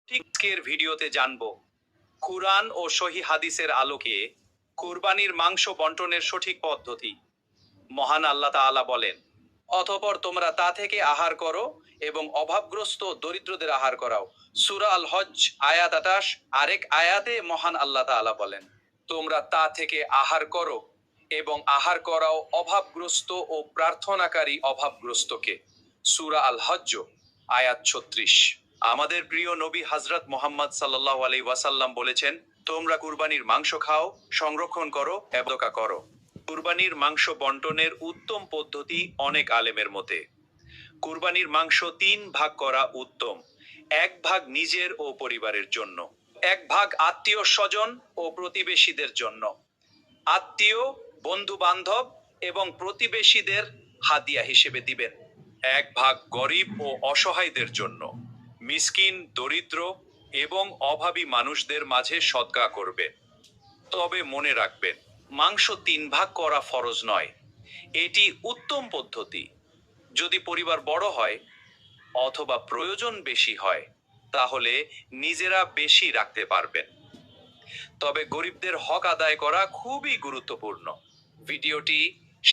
আজকের ভিডিওতে জানবো কুরআন ও সহি হাদিসের আলোকে কুরবানির মাংস বন্টনের সঠিক পদ্ধতি। মহান আল্লাহ তাআলা বলেন, অতঃপর তোমরা তা থেকে আহার করো এবং অভাবগ্রস্ত দরিদ্রদের আহার করাও। সূরা আল হজ্জ আয়াত 28। আরেক আয়াতে মহান আল্লাহ তাআলা বলেন, তোমরা তা থেকে আহার করো এবং আহার করাও অভাবগ্রস্ত ও প্রার্থনাকারী অভাবগ্রস্তকে। সূরা আল হজ্জ আয়াত 36। আমাদের প্রিয় নবী হযরত মুহাম্মদ সাল্লাল্লাহু আলাইহি ওয়াসাল্লাম বলেছেন, তোমরা কুরবানির মাংস খাও, সংরক্ষণ করো এবং সদকা করো। কুরবানির মাংস বন্টনের উত্তম পদ্ধতি অনেক আলেমের মতে। কুরবানির মাংস 3 ভাগ করা উত্তম। 1 ভাগ নিজের ও পরিবারের জন্য, 1 ভাগ আত্মীয় স্বজন ও প্রতিবেশীদের জন্য। আত্মীয়, বন্ধু বান্ধব এবং প্রতিবেশীদের হাদিয়া হিসেবে দিবেন। 1 ভাগ গরিব ও অসহায়দের জন্য, মিসকিন, দরিদ্র এবং অভাবী মানুষদের মাঝে সদকা করবে। তবে মনে রাখবেন, মাংস 3 ভাগ করা ফরজ নয়। এটি উত্তম পদ্ধতি। যদি পরিবার বড় হয় অথবা প্রয়োজন বেশি হয়, তাহলে নিজেরা বেশি রাখতে পারবেন। তবে গরিবদের হক আদায় করা খুবই গুরুত্বপূর্ণ। ভিডিওটি